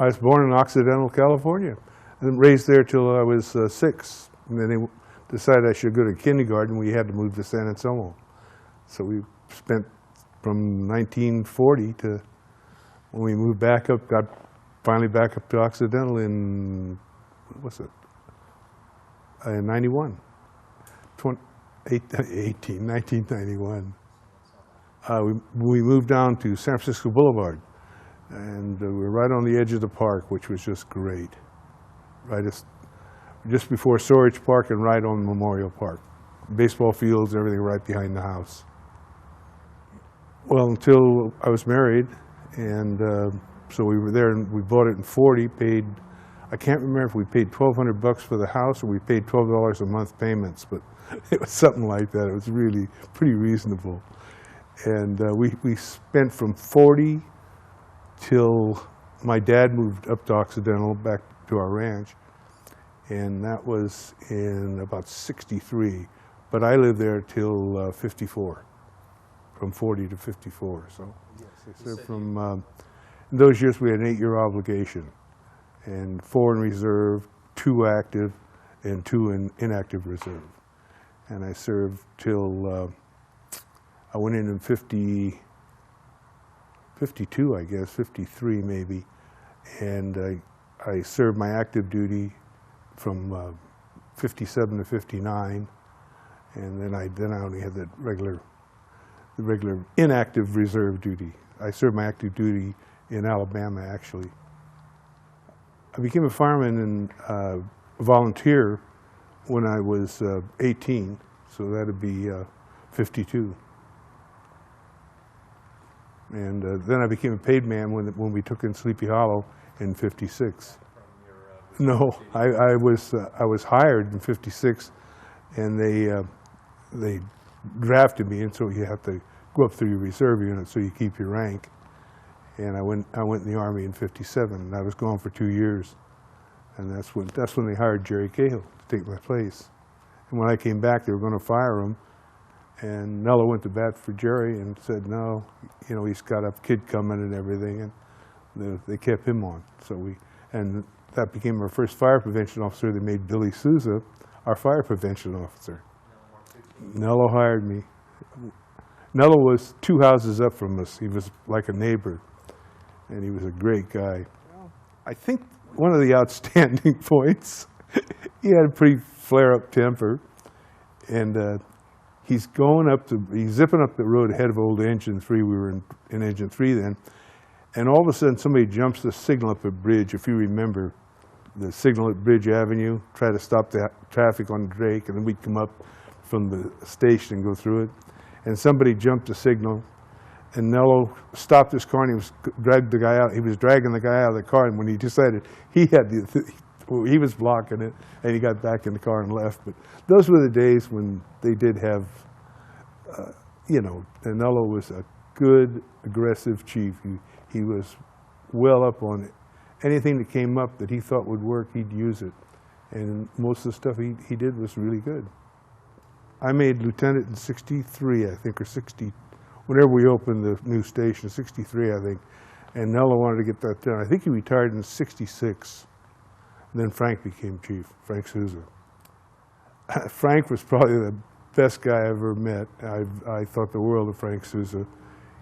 I was born in Occidental, California, and raised there till I was 6. And then they decided I should go to kindergarten. We had to move to San Anselmo. So we spent from 1940 to when we moved back up, got finally back up to Occidental in, what was it, in 91, 1991. We moved down to San Francisco Boulevard, and we were right on the edge of the park, which was just great. Right just before Storage Park and right on Memorial Park. Baseball fields, everything right behind the house. Well, until I was married, and so we were there, and we bought it in 40, paid, I can't remember if we paid $1,200 for the house or we paid $12 a month payments, but it was something like that. It was really pretty reasonable. And we spent from 40 till my dad moved up to Occidental, back to our ranch, and that was in about 63. But I lived there till 54, from 40 to 54. So yes, I served from, in those years we had an 8-year obligation, and 4 in reserve, 2 active, and 2 in inactive reserve. And I served till, I went in 52, I guess, 53 maybe, and I served my active duty from 57 to 59, and then I only had the regular inactive reserve duty. I served my active duty in Alabama, actually. I became a fireman and volunteer when I was 18, so that'd be 52. And then I became a paid man when we took in Sleepy Hollow in 56. No, I was hired in 56, and they drafted me, and so you have to go up through your reserve unit so you keep your rank. And I went in the Army in 57, and I was gone for 2 years, and that's when they hired Jerry Cahill to take my place. And when I came back, they were going to fire him, and Nello went to bat for Jerry and said, no, you know, he's got a kid coming and everything, and they kept him on. And that became our first fire prevention officer. They made Billy Souza our fire prevention officer. Nello hired me. Nello was 2 houses up from us. He was like a neighbor, and he was a great guy. I think one of the outstanding points, he had a pretty flare-up temper, and he's zipping up the road ahead of old Engine 3. We were in Engine 3 then, and all of a sudden somebody jumps the signal up at Bridge. If you remember the signal at Bridge Avenue, try to stop the traffic on Drake, and then we'd come up from the station and go through it. And somebody jumped the signal, and Nello stopped his car, and he was dragging the guy out of the car, and when he decided he was blocking it, and he got back in the car and left. But those were the days when they did have, you know, and Nello was a good, aggressive chief. He was well up on it. Anything that came up that he thought would work, he'd use it. And most of the stuff he did was really good. I made lieutenant in 63, I think, or 60, whenever we opened the new station, 63, I think. And Nello wanted to get that done. I think he retired in 66. And then Frank became chief, Frank Souza. Frank was probably the best guy I ever met. I thought the world of Frank Souza.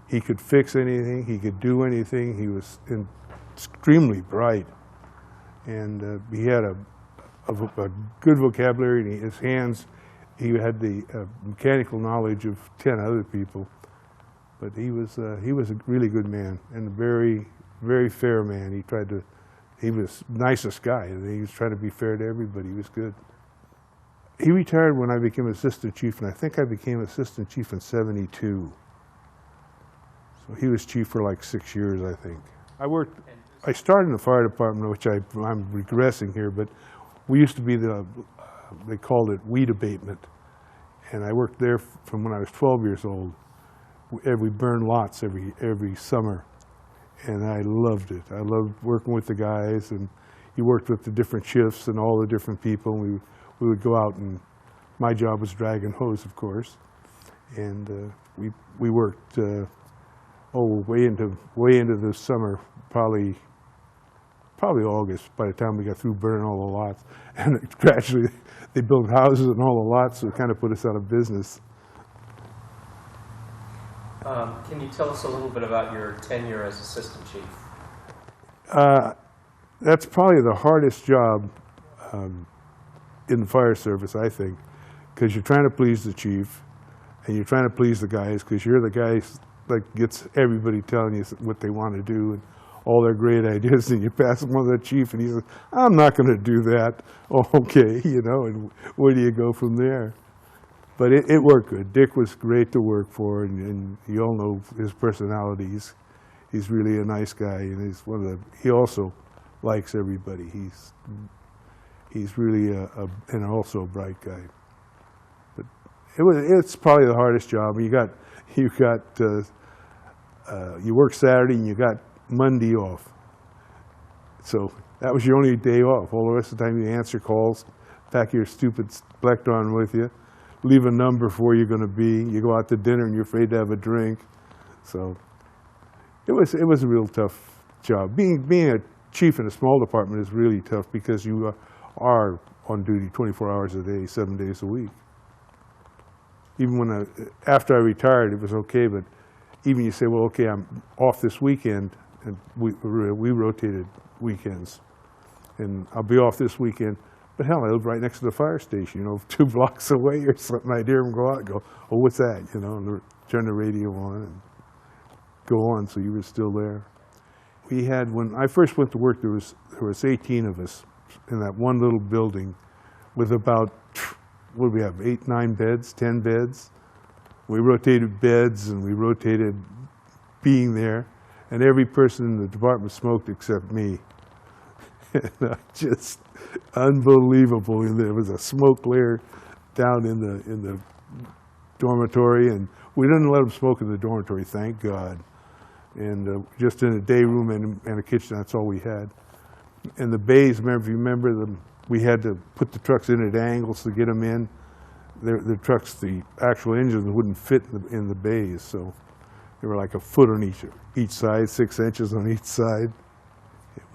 He could fix anything, he could do anything. He was extremely bright. And he had a good vocabulary, and his hands, he had the mechanical knowledge of 10 other people, but he was a really good man and a very, very fair man. He was the nicest guy, and he was trying to be fair to everybody. He was good. He retired when I became assistant chief, and I think I became assistant chief in 72. So he was chief for like 6 years, I think. I started in the fire department, which I'm regressing here, but we used to be they called it weed abatement. And I worked there from when I was 12 years old. We burned lots every summer. And I loved it. I loved working with the guys, and you worked with the different shifts and all the different people. We would go out, and my job was dragging hose, of course. And we worked way into the summer, probably probably August, by the time we got through burning all the lots. And gradually, they built houses on all the lots, so it kind of put us out of business. Can you tell us a little bit about your tenure as assistant chief? That's probably the hardest job in the fire service, I think, because you're trying to please the chief, and you're trying to please the guys, because you're the guys that gets everybody telling you what they want to do and all their great ideas, and you pass them on to the chief, and he says, I'm not going to do that. Oh, okay, you know, and where do you go from there? But it worked good. Dick was great to work for, and you all know his personality. He's really a nice guy, and he also likes everybody. He's really and also a bright guy. But it's probably the hardest job. You work Saturday and you got Monday off. So that was your only day off. All the rest of the time you answer calls, pack your stupid Plectron with you, leave a number for where you're going to be. You go out to dinner and you're afraid to have a drink. So it was a real tough job. Being a chief in a small department is really tough because you are on duty 24 hours a day, 7 days a week. Even after I retired, it was okay, but even you say, well, okay, I'm off this weekend, and we rotated weekends, and I'll be off this weekend, but hell, I live right next to the fire station, 2 blocks away or something. I'd hear them go out and go, oh, what's that? And turn the radio on and go on, so you were still there. When I first went to work, there was 18 of us in that one little building with about, what do we have, 8, 9 beds, 10 beds. We rotated beds and we rotated being there, and every person in the department smoked except me. Just unbelievable. And there was a smoke layer down in the dormitory, and we didn't let them smoke in the dormitory, thank God. And just in a day room and a kitchen, that's all we had. And the bays, if you remember them, we had to put the trucks in at angles to get them in. The trucks, the actual engines wouldn't fit in the bays, so they were like a foot on each side, 6 inches on each side.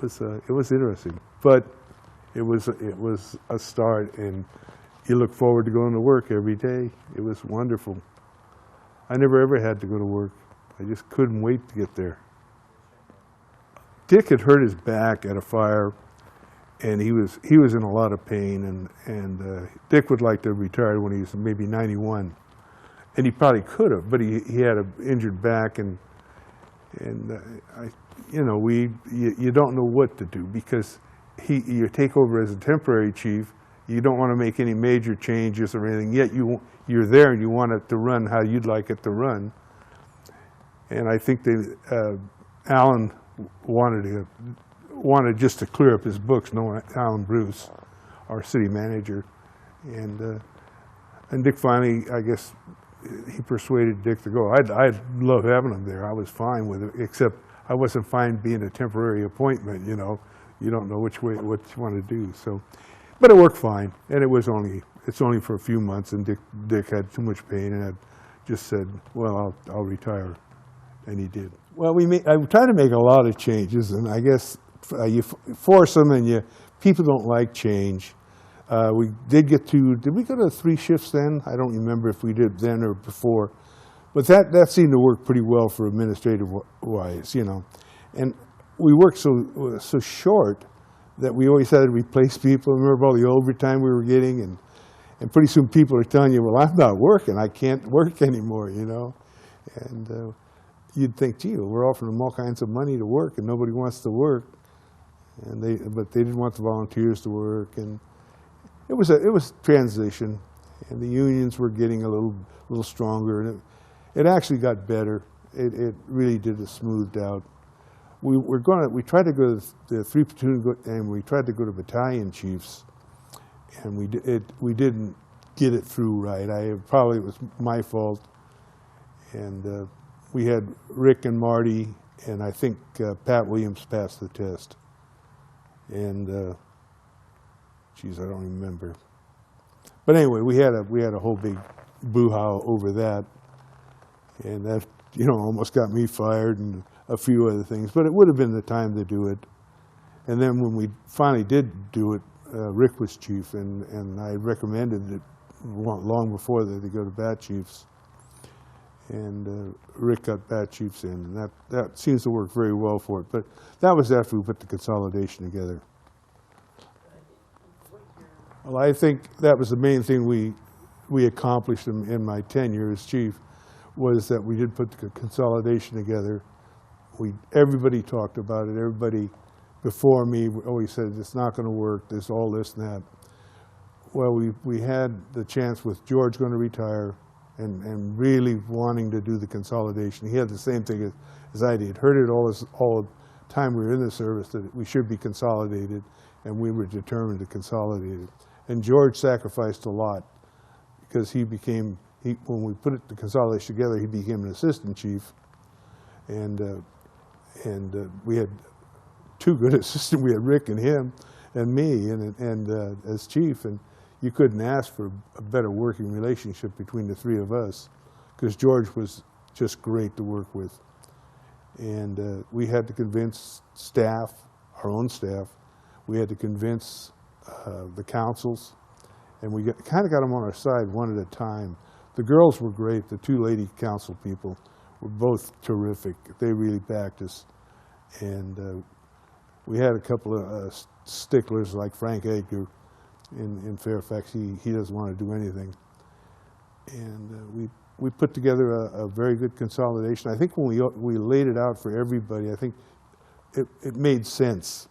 It was interesting, but it was a start, and you look forward to going to work every day. It was wonderful. I never ever had to go to work. I just couldn't wait to get there. Dick had hurt his back at a fire, and he was in a lot of pain, and Dick would like to have retired when he was maybe 91, and he probably could have, but he had an injured back, and you don't know what to do, because you take over as a temporary chief, you don't want to make any major changes or anything, yet you're there and you want it to run how you'd like it to run. And I think Alan wanted just to clear up his books, knowing Alan Bruce, our city manager. And Dick finally, I guess, he persuaded Dick to go. I'd love having him there. I was fine with it, except I wasn't fine being a temporary appointment, You don't know what you want to do. So, but it worked fine, and it's only for a few months, and Dick had too much pain, and I just said, well, I'll retire. And he did. Well, I tried to make a lot of changes, and I guess you force them, and people don't like change. We did we go to 3 shifts then? I don't remember if we did then or before. But that seemed to work pretty well for administrative-wise, And we worked so short that we always had to replace people. Remember all the overtime we were getting? And pretty soon people are telling you, well, I'm not working. I can't work anymore, And you'd think, gee, we're offering them all kinds of money to work, and nobody wants to work. But they didn't want the volunteers to work, and it was transition, and the unions were getting a little stronger, and it actually got better. It really did. It smoothed out. We tried to go to the 3 platoon, and we tried to go to battalion chiefs, and we didn't get it through right. Probably it was my fault, and we had Rick and Marty, and I think Pat Williams passed the test. And geez, I don't remember. But anyway, we had a whole big boo-ha over that, and that almost got me fired and a few other things. But it would have been the time to do it. And then when we finally did do it, Rick was chief, and I recommended it long before that they go to bat chiefs. And Rick got bat chiefs in, and that seems to work very well for it. But that was after we put the consolidation together. Well, I think that was the main thing we accomplished in my tenure as chief, was that we did put the consolidation together. Everybody talked about it. Everybody before me always said, it's not going to work, there's all this and that. Well, we had the chance with George going to retire and really wanting to do the consolidation. He had the same thing as I did. Heard it all the time we were in the service, that we should be consolidated, and we were determined to consolidate it. And George sacrificed a lot, because when we put the consolidation together, he became an assistant chief. And we had two good assistants. We had Rick and him and me and as chief. And you couldn't ask for a better working relationship between the three of us, because George was just great to work with. And we had to convince staff, our own staff. We had to convince the councils. And we kind of got them on our side one at a time. The girls were great. The two lady council people were both terrific. They really backed us. And we had a couple of sticklers like Frank Edgar in Fairfax. He doesn't want to do anything. And we put together a very good consolidation. I think when we laid it out for everybody, I think it made sense.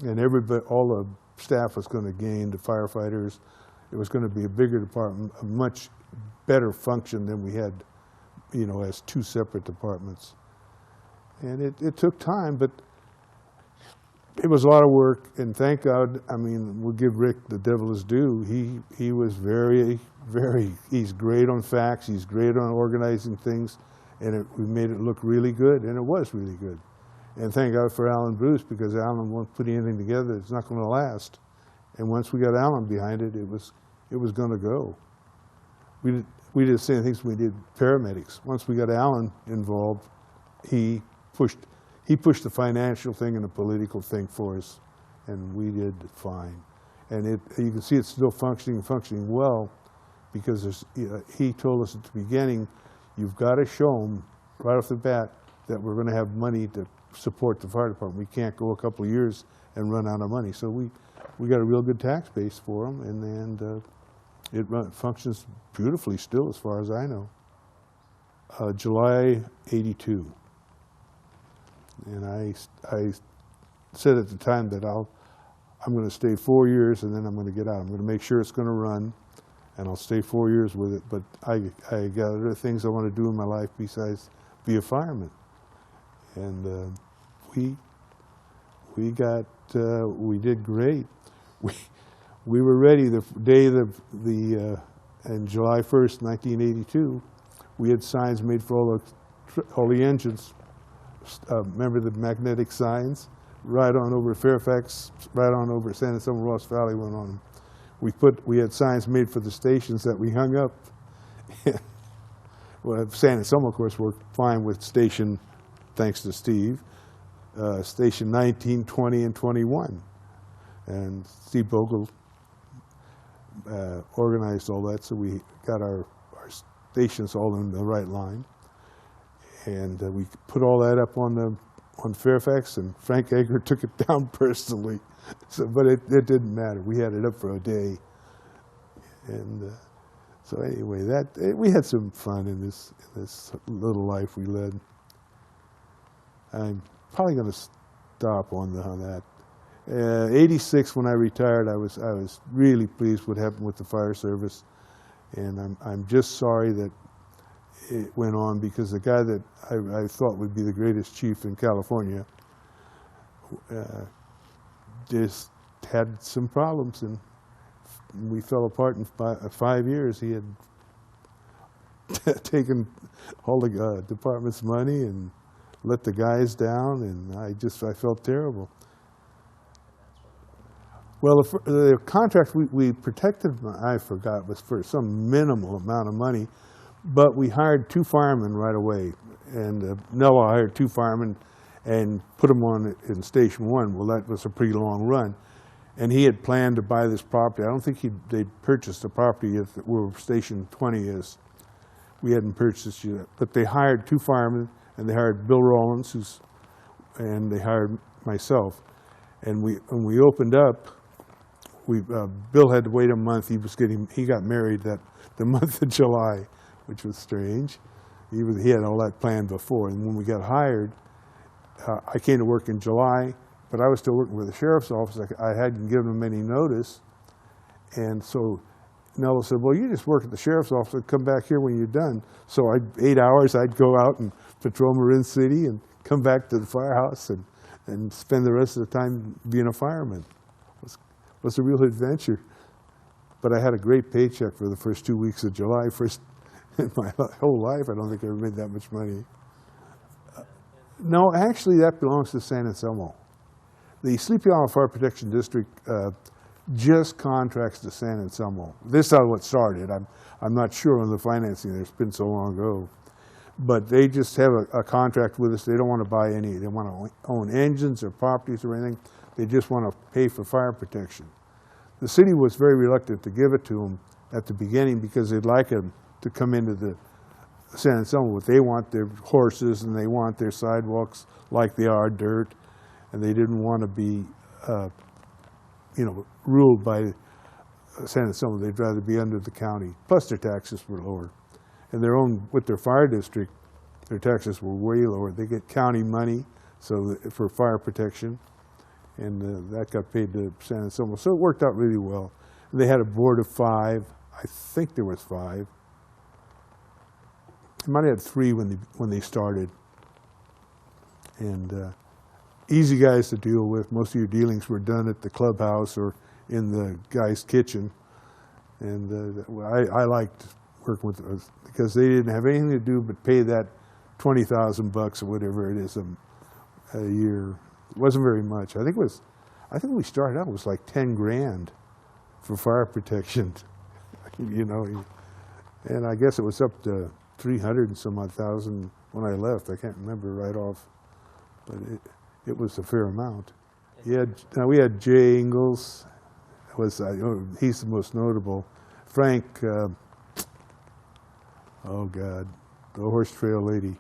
And everybody, all the staff was going to gain, the firefighters. It was going to be a bigger department, a much better function than we had, as two separate departments. And it took time, but it was a lot of work. And thank God, we'll give Rick the devil his due. He was very, he's great on facts. He's great on organizing things. And we made it look really good, and it was really good. And thank God for Alan Bruce, because Alan won't put anything together that's not going to last. And once we got Alan behind it, it was going to go. We did the same things when we did paramedics. Once we got Alan involved, he pushed the financial thing and the political thing for us, and we did fine. And you can see it's still functioning well, because he told us at the beginning, you've got to show them right off the bat that we're going to have money to support the fire department. We can't go a couple of years and run out of money. So we got a real good tax base for them, and it functions beautifully still, as far as I know. July '82, and I said at the time that I'm going to stay 4 years, and then I'm going to get out. I'm going to make sure it's going to run, and I'll stay 4 years with it. But I got other things I want to do in my life besides be a fireman. And we did great. We were ready the day in July 1st, 1982. We had signs made for all the engines. Remember the magnetic signs? Right on over Fairfax, right on over San Anselmo, Ross Valley went on them. We had signs made for the stations that we hung up. Well, San Anselmo, of course, worked fine with station, thanks to Steve, station 19, 20, and 21. And Steve Bogle organized all that, so we got our stations all in the right line. And we put all that up on Fairfax, and Frank Edgar took it down personally. But it didn't matter. We had it up for a day. And so anyway, we had some fun in this little life we led. I'm probably going to stop on that. 86, when I retired, I was really pleased with what happened with the fire service, and I'm just sorry that it went on, because the guy that I thought would be the greatest chief in California just had some problems, and we fell apart in 5 years. He had taken all the department's money and let the guys down, and I felt terrible. Well, the contract we protected, I forgot, was for some minimal amount of money, but we hired 2 firemen right away. And Noah hired 2 firemen, and put them on in Station 1. Well, that was a pretty long run. And he had planned to buy this property. I don't think they'd purchased the property where Station 20 is. We hadn't purchased it yet. But they hired 2 firemen, and they hired Bill Rollins, and they hired myself. And when we opened up, Bill had to wait a month. He got married the month of July, which was strange. He had all that planned before. And when we got hired, I came to work in July, but I was still working with the sheriff's office. I hadn't given them any notice. And so Nello said, well, you just work at the sheriff's office and come back here when you're done. So 8 hours, I'd go out and patrol Marin City and come back to the firehouse and spend the rest of the time being a fireman. It was a real adventure. But I had a great paycheck for the first 2 weeks of July. First in my whole life, I don't think I ever made that much money. No, actually, that belongs to San Anselmo. The Sleepy Hollow Fire Protection District just contracts to San Anselmo. This is how it started. I'm not sure on the financing. It's been so long ago. But they just have a contract with us. They don't want to buy any. They want to own engines or properties or anything. They just want to pay for fire protection. The city was very reluctant to give it to them at the beginning because they'd like them to come into the San Anselmo, but they want their horses and they want their sidewalks like they are, dirt, and they didn't want to be, ruled by San Anselmo. They'd rather be under the county. Plus, their taxes were lower, and with their fire district, their taxes were way lower. They get county money for fire protection, and that got paid to San Anselmo. So it worked out really well. And they had a board of 5. I think there was 5. They might have had 3 when they started. And easy guys to deal with. Most of your dealings were done at the clubhouse or in the guy's kitchen. And I liked working with those because they didn't have anything to do but pay that $20,000 or whatever it is a year. It wasn't very much. I think when we started out, it was like 10 grand for fire protection, And I guess it was up to 300 and some odd thousand when I left. I can't remember right off, but it was a fair amount. We had Jay Ingalls. He's the most notable. Frank, oh God, the horse trail lady.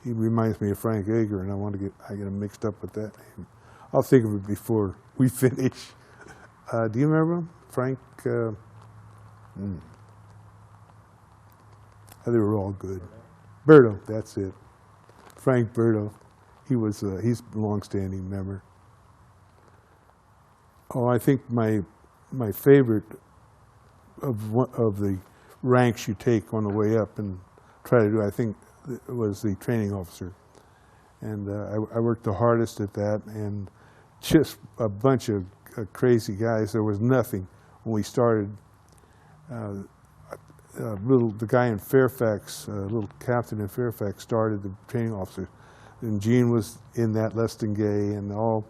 He reminds me of Frank Ager, and I get him mixed up with that name. I'll think of it before we finish. Do you remember him? Frank? They were all good. Berto, that's it. Frank Berto. He's a long-standing member. Oh, I think my favorite of the ranks you take on the way up and try to do, I think, was the training officer. And I worked the hardest at that, and just a bunch of crazy guys. There was nothing when we started. The guy in Fairfax, little captain in Fairfax, started the training officer. And Gene was in that, less than gay, and all.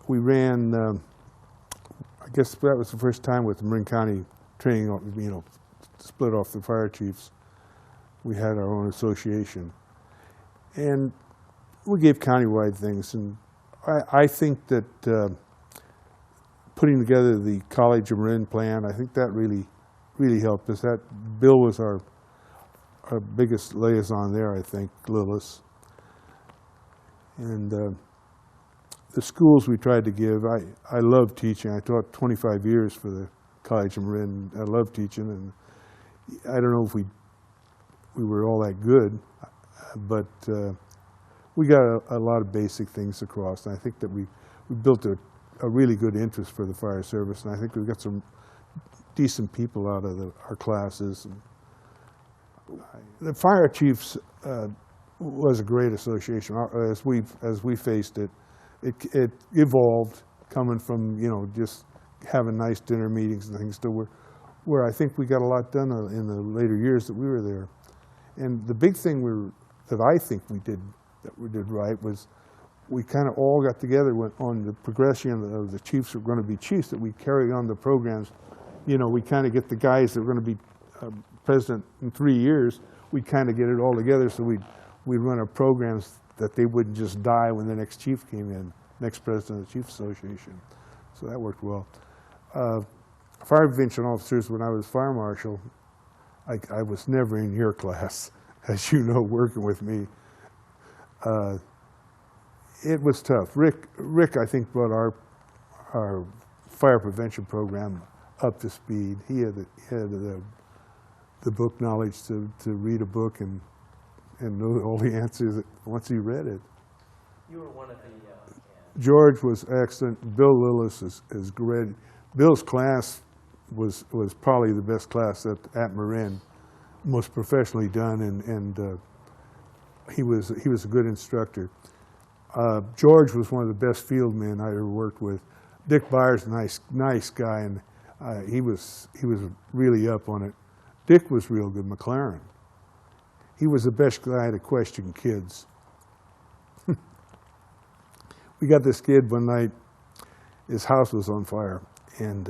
We ran, I guess that was the first time with the Marin County training, split off the fire chiefs. We had our own association. And we gave countywide things. And I think that putting together the College of Marin plan, I think that really helped us. That Bill was our biggest liaison there, I think, Lillis. And the schools we tried to give, I love teaching. I taught 25 years for the College of Marin. I love teaching, and I don't know if we were all that good, but we got a lot of basic things across. And I think that we built a really good interest for the fire service, and I think we got some decent people out of our classes. The fire chiefs was a great association. As we faced it, it evolved, coming from just having nice dinner meetings and things to where I think we got a lot done in the later years that we were there. And the big thing that I think we did right was we kind of all got together on the progression of the chiefs who were going to be chiefs, that we carry on the programs. We kind of get the guys that are going to be president in 3 years. We kind of get it all together, so we'd run our programs that they wouldn't just die when the next chief came in, next president of the Chiefs Association. So that worked well. Fire prevention officers, when I was fire marshal, I was never in your class, as you know, working with me. It was tough. Rick, I think, brought our fire prevention program up to speed. He had the book knowledge to read a book and know all the answers once he read it. You were one of the... George was excellent. Bill Lillis is great. Bill's class was probably the best class at Marin, most professionally done, and he was a good instructor. George was one of the best field men I ever worked with. Dick Byers, nice guy, and he was really up on it. Dick was real good. McLaren. He was the best guy to question kids. We got this kid one night, his house was on fire, and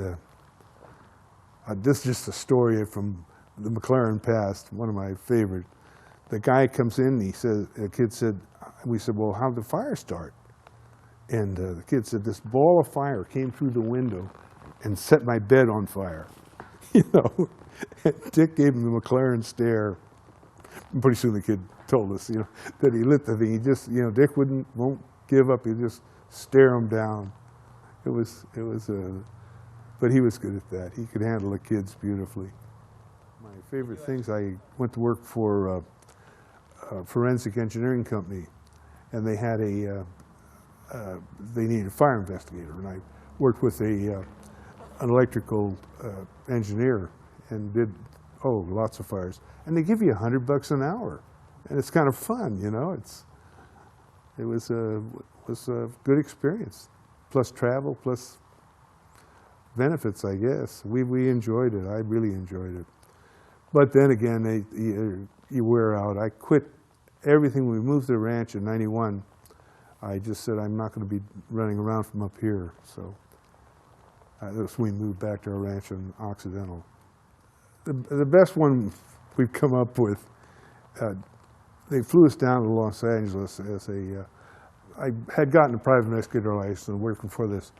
this is just a story from the McLaren past, one of my favorite. The guy comes in, he says, the kid said, we said, well, how'd the fire start? And the kid said, this ball of fire came through the window and set my bed on fire. You know, and Dick gave him the McLaren stare. And pretty soon the kid told us, you know, that he lit the thing. He just, you know, Dick won't give up. He'd just stare him down. But he was good at that. He could handle the kids beautifully. My favorite things, I went to work for a forensic engineering company, and they had they needed a fire investigator, and I worked with an electrical engineer and did lots of fires. And they give you $100 an hour, and it's kind of fun, you know. It was a good experience, plus travel, plus benefits, I guess. We enjoyed it. I really enjoyed it. But then again, you wear out. I quit everything. We moved to the ranch in '91. I just said, I'm not going to be running around from up here. So we moved back to our ranch in Occidental. The best one we've come up with, they flew us down to Los Angeles as I had gotten a private investigator license and working for this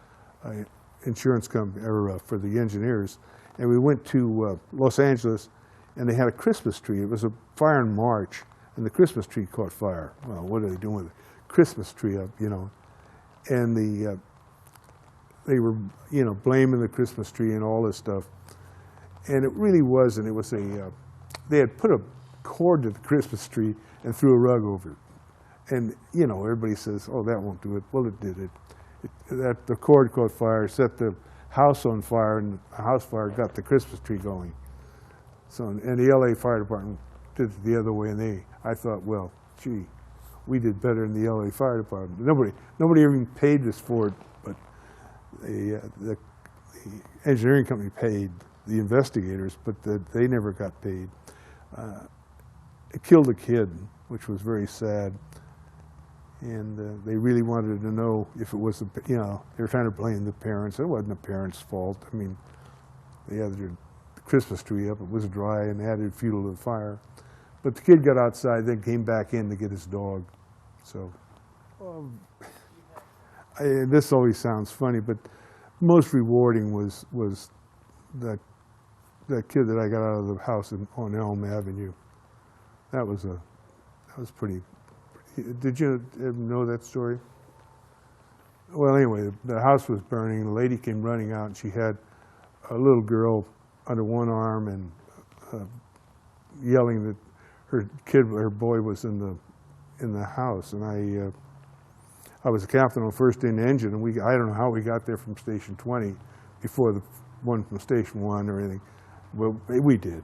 insurance company, or for the engineers. And we went to Los Angeles, and they had a Christmas tree. It was a fire in March, and the Christmas tree caught fire. Well, what are they doing with it? Christmas tree up, you know. And they were, you know, blaming the Christmas tree and all this stuff. And it really wasn't. It was they had put a cord to the Christmas tree and threw a rug over it. And, you know, everybody says, oh, that won't do it. Well, it did. The cord caught fire, set the house on fire, and the house fire got the Christmas tree going. So, and the LA Fire Department did it the other way, and I thought, well, gee, we did better than the LA Fire Department. Nobody even paid us for it, but the engineering company paid the investigators, but they never got paid. It killed a kid, which was very sad. And they really wanted to know if it was, you know, they were trying to blame the parents. It wasn't the parents' fault. I mean, they had their Christmas tree up. It was dry and added fuel to the fire. But the kid got outside, then came back in to get his dog. So, this always sounds funny, but most rewarding was that kid that I got out of the house on Elm Avenue. That was pretty. Did you know that story? Well, anyway, the house was burning, and the lady came running out, and she had a little girl under one arm and yelling that her boy was in the house. And I was a captain on first in engine, and I don't know how we got there from Station 20 before the one from Station 1 or anything. Well, we did.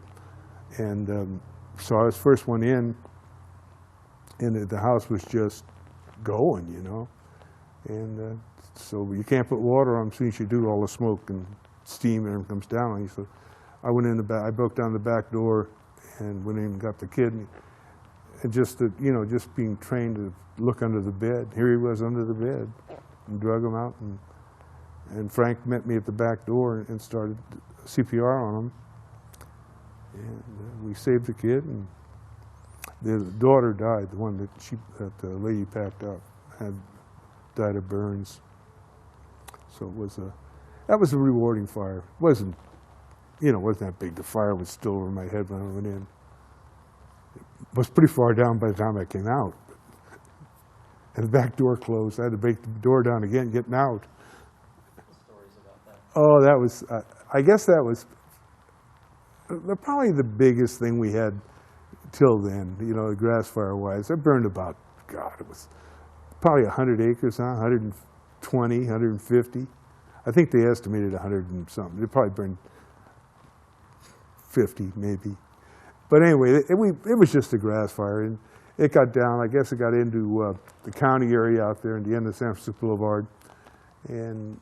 And so I was first one in. And the house was just going, you know. And so you can't put water on them. As soon as you do, all the smoke and steam and everything comes down on you. So I went in the back, I broke down the back door and went in and got the kid. And just, you know, just being trained to look under the bed. Here he was under the bed, and drug him out. And Frank met me at the back door and started CPR on him. And we saved the kid. And The daughter died, the one that the lady packed up, died of burns. So that was a rewarding fire. It wasn't that big. The fire was still over my head when I went in. It was pretty far down by the time I came out. And the back door closed. I had to break the door down again, getting out. Stories about that. Oh, that was, I guess that was probably the biggest thing we had till then, grass fire-wise. I burned about, it was probably 100 acres, 120, 150. I think they estimated 100 and something. It probably burned 50, maybe. But anyway, it was just a grass fire, and it got down. I guess it got into the county area out there in the end of San Francisco Boulevard, and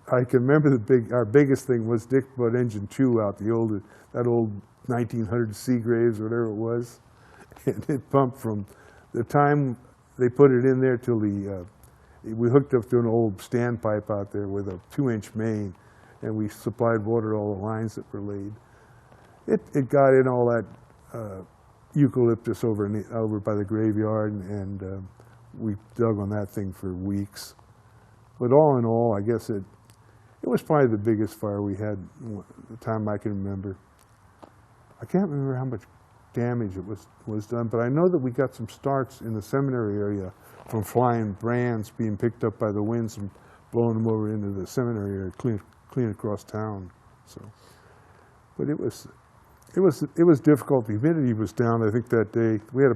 I can remember our biggest thing was Dick brought engine 2 out, that old 1900 Seagraves, whatever it was, and it pumped from the time they put it in there till we hooked up to an old standpipe out there with a 2-inch main, and we supplied water to all the lines that were laid. It got in all that eucalyptus over by the graveyard, and we dug on that thing for weeks. But all in all, I guess it was probably the biggest fire we had the time I can remember. I can't remember how much damage it was done, but I know that we got some starts in the seminary area from flying brands being picked up by the winds and blowing them over into the seminary area, clean across town. So, but it was difficult. The humidity was down. I think that day we had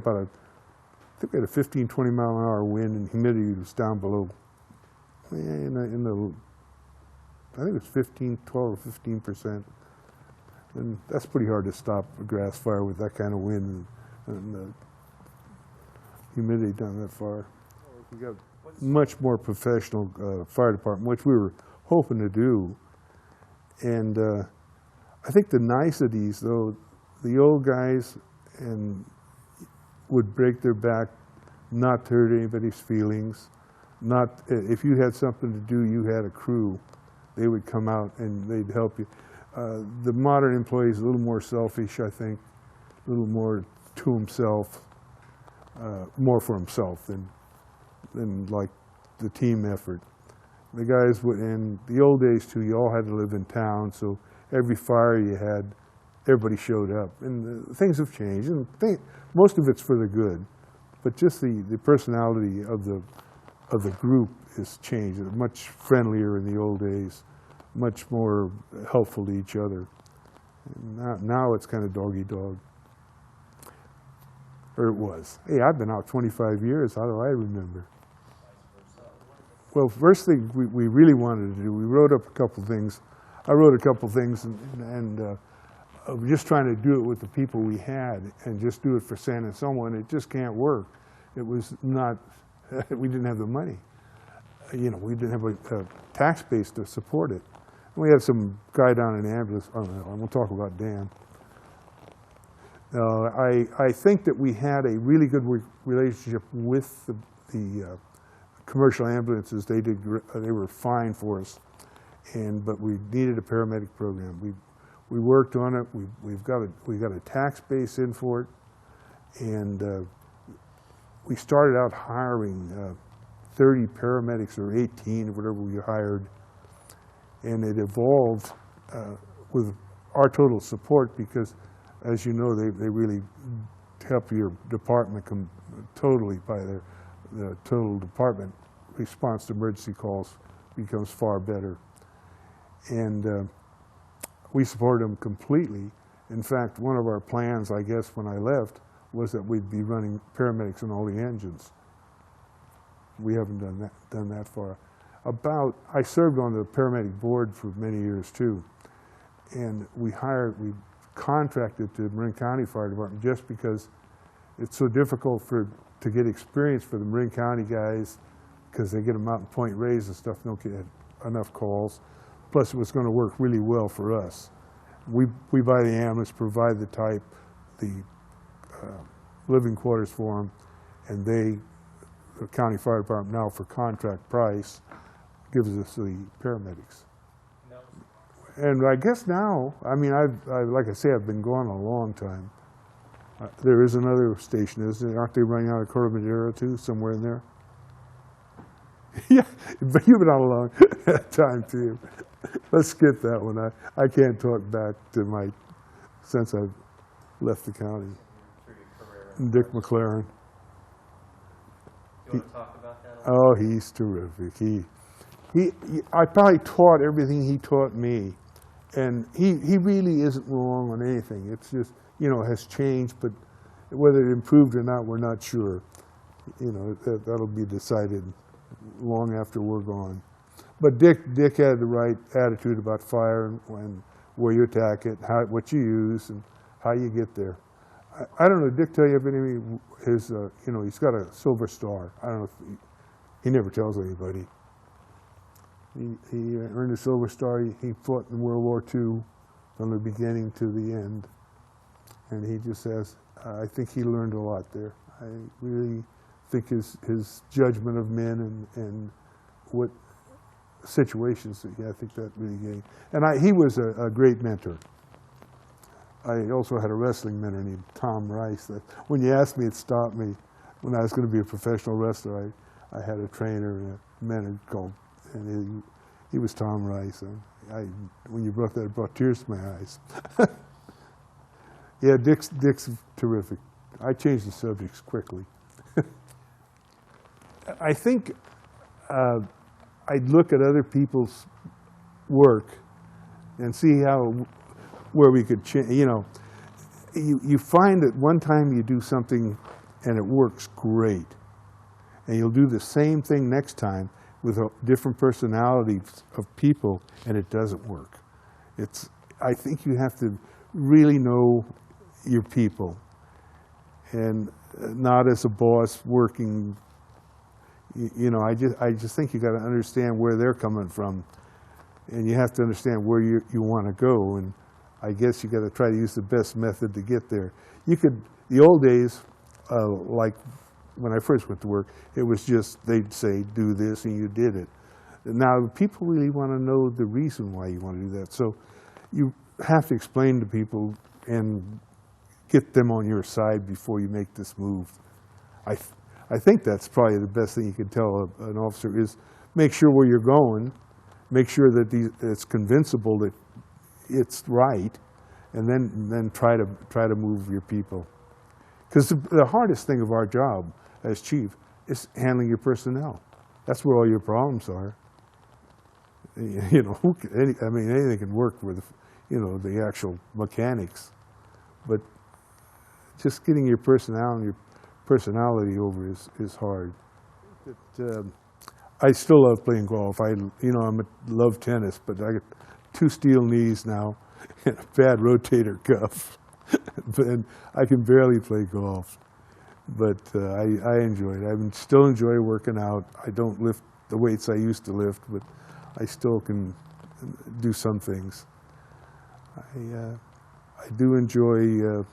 a 15, 20 mile an hour wind, and humidity was down below. I think it was 12 or 15%. And that's pretty hard to stop a grass fire with that kind of wind and humidity down that far. We got much more professional fire department, which we were hoping to do. And I think the niceties, though, the old guys would break their back not to hurt anybody's feelings. If you had something to do, you had a crew. They would come out and they'd help you. The modern employee is a little more selfish, I think, a little more to himself, more for himself than like the team effort. The guys in the old days too, you all had to live in town, so every fire you had, everybody showed up. And things have changed, and most of it's for the good. But just the personality of the group has changed. It's much friendlier in the old days, much more helpful to each other. And now it's kind of dog-eat-dog. Or it was. Hey, I've been out 25 years. How do I remember? Well, first thing we really wanted to do, we wrote up a couple things. I wrote a couple things, and just trying to do it with the people we had, and just do it for San Anselmo, and it just can't work. It was not. We didn't have the money. We didn't have a tax base to support it. And we had some guy down in Angeles. I won't talk about Dan. I think that we had a really good relationship with the commercial ambulances. They were fine for us, but we needed a paramedic program. We worked on it. We got a tax base in for it, and we started out hiring 30 paramedics or 18 or whatever we hired, and it evolved with our total support because, as you know, they really help your department totally by the total department response to emergency calls becomes far better. And we supported them completely. In fact, one of our plans, I guess, when I left, was that we'd be running paramedics on all the engines. We haven't done that far. I served on the paramedic board for many years too, and we contracted to Marin County Fire Department just because it's so difficult to get experience for the Marin County guys, because they get them out in Point Reyes and stuff, don't get enough calls. Plus, it was going to work really well for us. We buy the ambulance, provide the type, the living quarters for them, and the county fire department now for contract price gives us the paramedics. And I guess now, I mean, like I say, I've been gone a long time. There is another station, isn't there? Aren't they running out of Corte Madera too, somewhere in there? Yeah, but you've been on a long time too. Let's skip that one. I can't talk back to since I've left the county. Through your career in Dick sports. McLaren. Do you want to talk about that a little? Oh, he's terrific. I probably taught everything he taught me. And he really isn't wrong on anything. It's just, has changed, but whether it improved or not, we're not sure. That'll be decided long after we're gone. But Dick had the right attitude about fire and where you attack it, what you use, and how you get there. I don't know, Dick tell you if any his, he's got a Silver Star. I don't know if he never tells anybody. He earned a Silver Star. He fought in World War II from the beginning to the end. And he just says, I think he learned a lot there. I really think his judgment of men and what situations, I think that really gained. And he was a great mentor. I also had a wrestling mentor named Tom Rice. When you asked me, it stopped me. When I was going to be a professional wrestler, I had a trainer and a mentor called, and he was Tom Rice. When you brought that, it brought tears to my eyes. Yeah, Dick's terrific. I changed the subjects quickly. I think I'd look at other people's work and see where we could change. You find that one time you do something and it works great, and you'll do the same thing next time with different personalities of people, and it doesn't work. I think you have to really know your people, and not as a boss working. I just think you got to understand where they're coming from, and you have to understand where you want to go. And I guess you got to try to use the best method to get there. The old days, like when I first went to work, it was just they'd say do this and you did it. Now people really want to know the reason why you want to do that. So you have to explain to people and get them on your side before you make this move. I think that's probably the best thing you can tell an officer is make sure where you're going, make sure that it's convincible that it's right, and then try to move your people. Because the hardest thing of our job as chief is handling your personnel. That's where all your problems are. Anything can work with the actual mechanics, but just getting your personality over is hard. I still love playing golf. I love tennis, but I got 2 steel knees now and a bad rotator cuff. And I can barely play golf, but I enjoy it. I still enjoy working out. I don't lift the weights I used to lift, but I still can do some things. I do enjoy.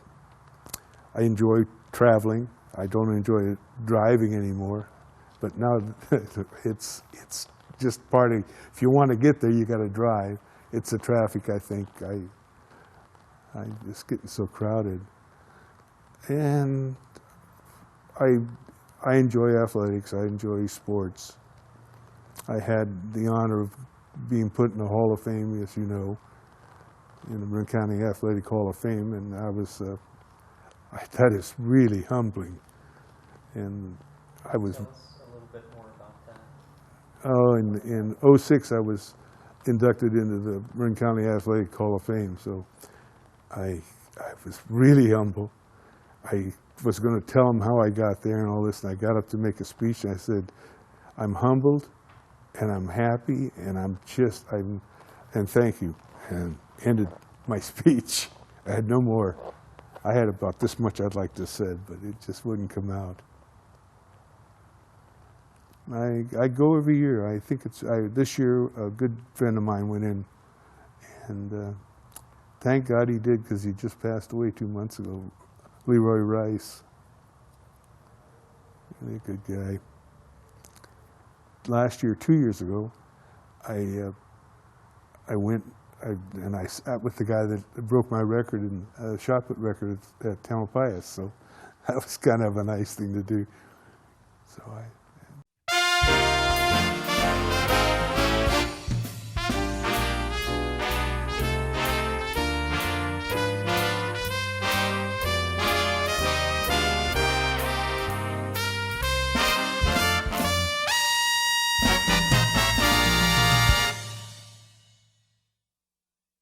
I enjoy traveling. I don't enjoy driving anymore, but now it's just part of. If you want to get there, you got to drive. It's the traffic. I think it's getting so crowded, and I enjoy athletics. I enjoy sports. I had the honor of being put in the Hall of Fame, as you know, in the Marin County Athletic Hall of Fame, and I was. That is really humbling, and I was. Tell us a little bit more about that. Oh, in '06, I was inducted into the Marin County Athletic Hall of Fame, so I was really humble. I was going to tell them how I got there and all this, and I got up to make a speech, and I said, I'm humbled, and I'm happy, and and thank you, and ended my speech. I had no more. I had about this much I'd like to have said, but it just wouldn't come out. I go every year. I think this year a good friend of mine went in, and thank God he did, because he just passed away 2 months ago. Leroy Rice, really a good guy. Last year, 2 years ago, I went and I sat with the guy that broke my record, shot put record at Tamalpais, so that was kind of a nice thing to do. So